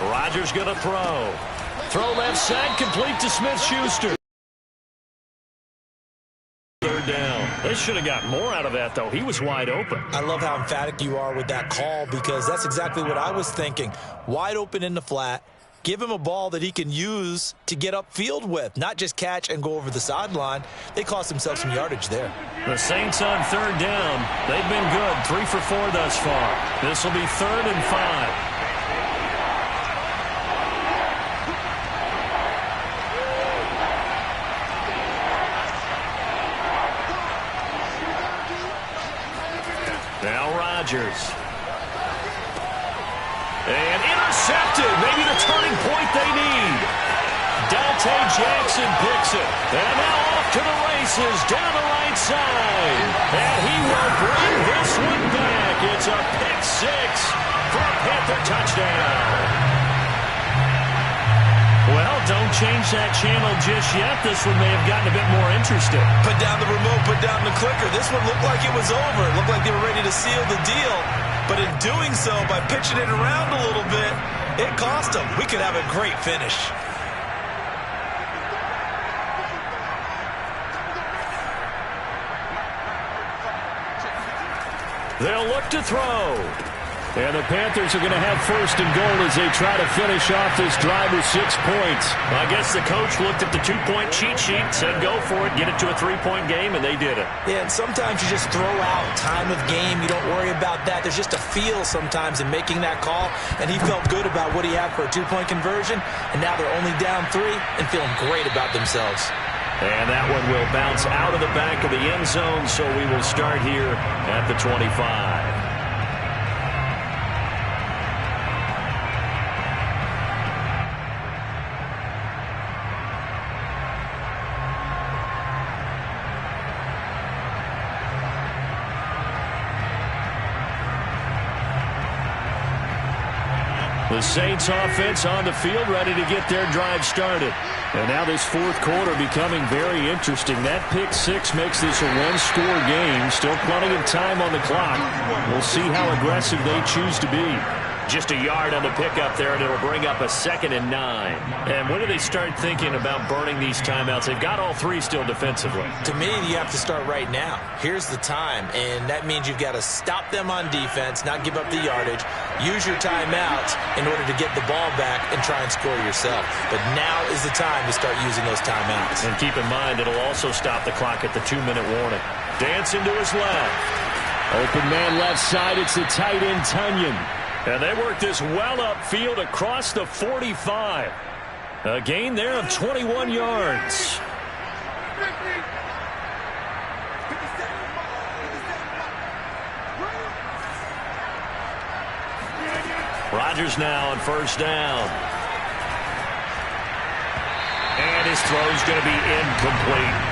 Rodgers going to throw. Throw left side, complete to Smith-Schuster. Third down. They should have got more out of that, though. He was wide open. I love how emphatic you are with that call, because that's exactly what I was thinking. Wide open in the flat. Give him a ball that he can use to get upfield with, not just catch and go over the sideline. They cost themselves some yardage there. The Saints on third down. They've been good, 3 for 4 thus far. This will be 3rd and 5. Now Rodgers. And intercepted. Maybe the turning point they need. Dante Jackson picks it. And now off to the races down the right side. And he will bring this one back. It's a pick 6 for a Panther touchdown. Well, don't change that channel just yet. This one may have gotten a bit more interesting. Put down the remote, put down the clicker. This one looked like it was over. It looked like they were ready to seal the deal. But in doing so, by pitching it around a little bit, it cost them. We could have a great finish. They'll look to throw. And the Panthers are going to have 1st and goal as they try to finish off this drive with 6 points. I guess the coach looked at the 2-point cheat sheet, said go for it, get it to a 3-point game, and they did it. Yeah, and sometimes you just throw out time of game. You don't worry about that. There's just a feel sometimes in making that call, and he felt good about what he had for a 2-point conversion, and now they're only down 3 and feeling great about themselves. And that one will bounce out of the back of the end zone, so we will start here at the 25. The Saints offense on the field, ready to get their drive started. And now this 4th quarter becoming very interesting. That pick 6 makes this a 1-score game. Still plenty of time on the clock. We'll see how aggressive they choose to be. Just a yard on the pickup there, and it'll bring up a 2nd and 9. And when do they start thinking about burning these timeouts? They've got all 3 still defensively. To me, you have to start right now. Here's the time, and that means you've got to stop them on defense, not give up the yardage, use your timeouts in order to get the ball back and try and score yourself. But now is the time to start using those timeouts. And keep in mind, it'll also stop the clock at the 2-minute warning. Dancing to his left. Open man left side, it's the tight end Tunyon. And they work this well upfield across the 45. A gain there of 21 yards. Rodgers now on 1st down. And his throw's going to be incomplete.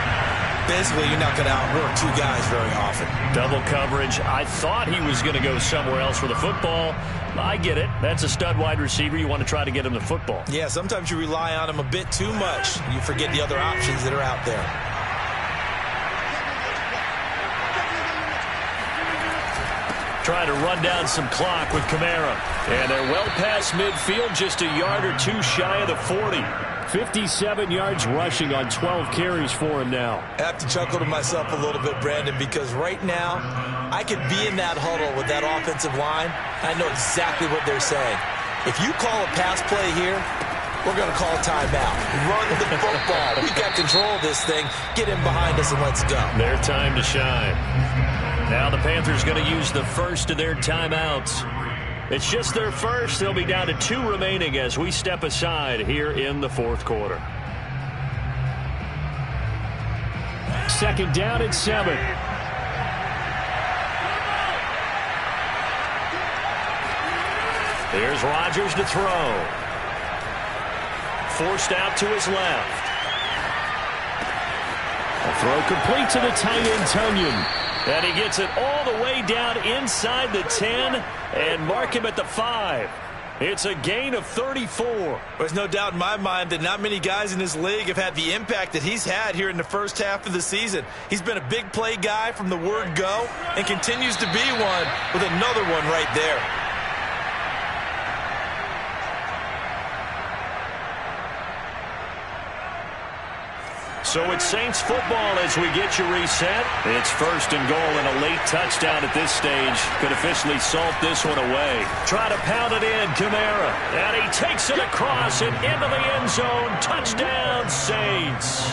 Basically, you're not going to outwork 2 guys very often. Double coverage. I thought he was going to go somewhere else for the football. I get it. That's a stud wide receiver. You want to try to get him the football. Yeah, sometimes you rely on him a bit too much. You forget the other options that are out there. Try to run down some clock with Kamara. And they're well past midfield, just a yard or 2 shy of the 40. 57 yards rushing on 12 carries for him now. I have to chuckle to myself a little bit, Brandon, because right now I could be in that huddle with that offensive line. I know exactly what they're saying. If you call a pass play here, we're going to call a timeout. Run the football. We've got control of this thing. Get in behind us and let's go. Their time to shine. Now the Panthers going to use the first of their timeouts. It's just their first. They'll be down to 2 remaining as we step aside here in the 4th quarter. 2nd down and 7. Here's Rodgers to throw. Forced out to his left. A throw complete to the tight end Tunyon. And he gets it all the way down inside the 10 and mark him at the 5. It's a gain of 34. There's no doubt in my mind that not many guys in this league have had the impact that he's had here in the first half of the season. He's been a big play guy from the word go and continues to be one with another one right there. So it's Saints football as we get you reset. It's 1st and goal, and a late touchdown at this stage could officially salt this one away. Try to pound it in, Kamara. And he takes it across and into the end zone. Touchdown, Saints.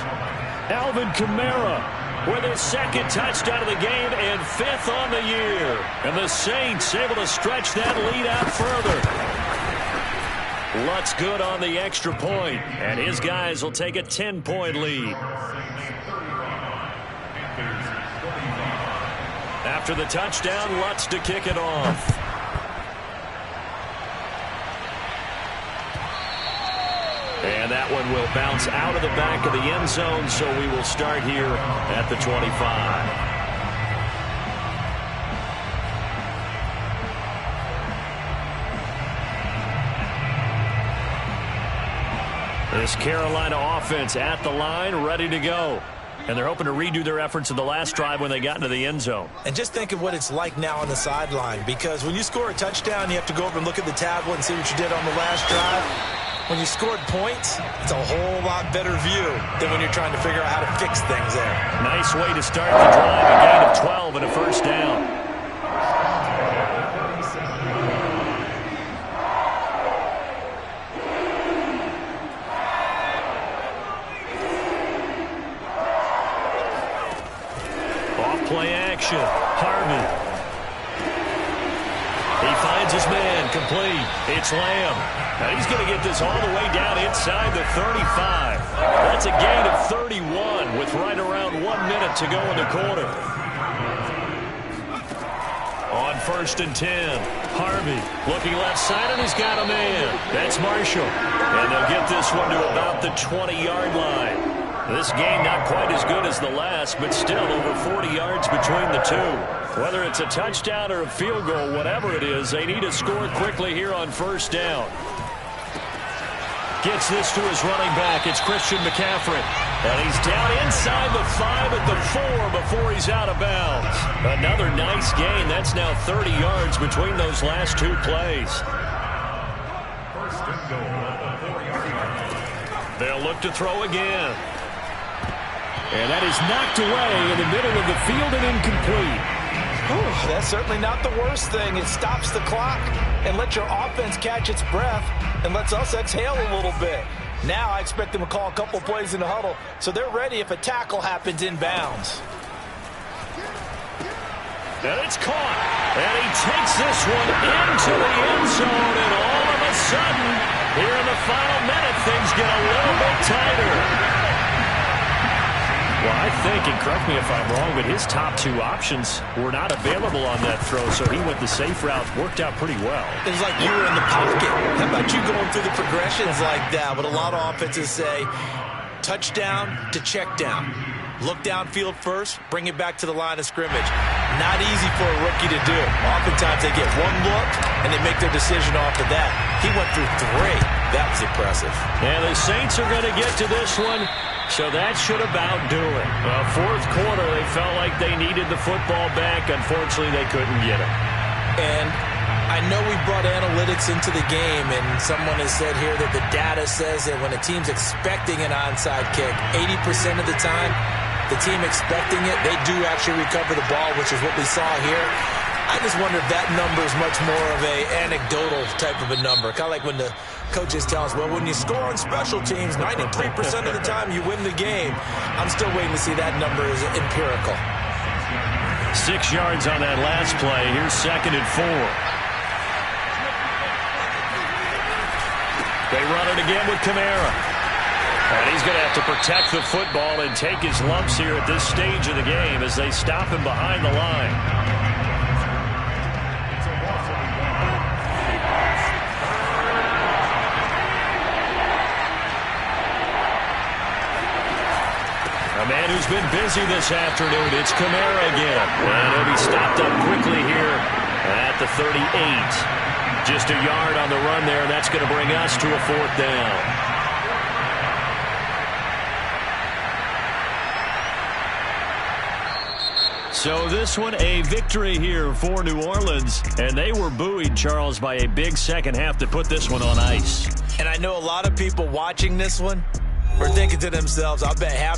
Alvin Kamara with his 2nd touchdown of the game and 5th on the year. And the Saints able to stretch that lead out further. Lutz good on the extra point, and his guys will take a 10-point lead. After the touchdown, Lutz to kick it off. And that one will bounce out of the back of the end zone, so we will start here at the 25. This Carolina offense at the line, ready to go. And they're hoping to redo their efforts in the last drive when they got into the end zone. And just think of what it's like now on the sideline, because when you score a touchdown, you have to go over and look at the tablet and see what you did on the last drive. When you scored points, it's a whole lot better view than when you're trying to figure out how to fix things there. Nice way to start the drive. A gain of 12 and a 1st down. Play action. Harvey. He finds his man. Complete. It's Lamb. Now he's going to get this all the way down inside the 35. That's a gain of 31 with right around 1 minute to go in the quarter. On 1st and 10. Harvey looking left side, and he's got a man. That's Marshall. And they'll get this one to about the 20-yard line. This game not quite as good as the last, but still over 40 yards between the two. Whether it's a touchdown or a field goal, whatever it is, they need to score quickly here on 1st down. Gets this to his running back. It's Christian McCaffrey. And he's down inside the 5 at the 4 before he's out of bounds. Another nice gain. That's now 30 yards between those last 2 plays. They'll look to throw again. And that is knocked away in the middle of the field and incomplete. Whew, that's certainly not the worst thing. It stops the clock and lets your offense catch its breath and lets us exhale a little bit. Now I expect them to call a couple plays in the huddle so they're ready if a tackle happens inbounds. And it's caught. And he takes this one into the end zone, and all of a sudden, here in the final minute, things get a little bit tighter. Well, I think, and correct me if I'm wrong, but his top 2 options were not available on that throw, so he went the safe route. Worked out pretty well. It was like you were in the pocket. How about you going through the progressions like that? But a lot of offenses say touchdown to check down. Look downfield first, bring it back to the line of scrimmage. Not easy for a rookie to do. Oftentimes they get one look, and they make their decision off of that. He went through 3. That was impressive. And the Saints are going to get to this one, so that should about do it. Well, 4th quarter, they felt like they needed the football back. Unfortunately, they couldn't get it. And I know we brought analytics into the game, and someone has said here that the data says that when a team's expecting an onside kick, 80% of the time, the team expecting it, they do actually recover the ball, which is what we saw here. I just wonder if that number is much more of a anecdotal type of a number. Kind of like when the coaches tell us, well, when you score on special teams, 93% of the time you win the game. I'm still waiting to see that number is empirical. 6 yards on that last play. Here's 2nd and 4. They run it again with Kamara. And he's going to have to protect the football and take his lumps here at this stage of the game as they stop him behind the line. A man who's been busy this afternoon, it's Kamara again. And he'll be stopped up quickly here at the 38. Just a yard on the run there, and that's going to bring us to a 4th down. So this one, a victory here for New Orleans. And they were buoyed, Charles, by a big second half to put this one on ice. And I know a lot of people watching this one are thinking to themselves, I bet half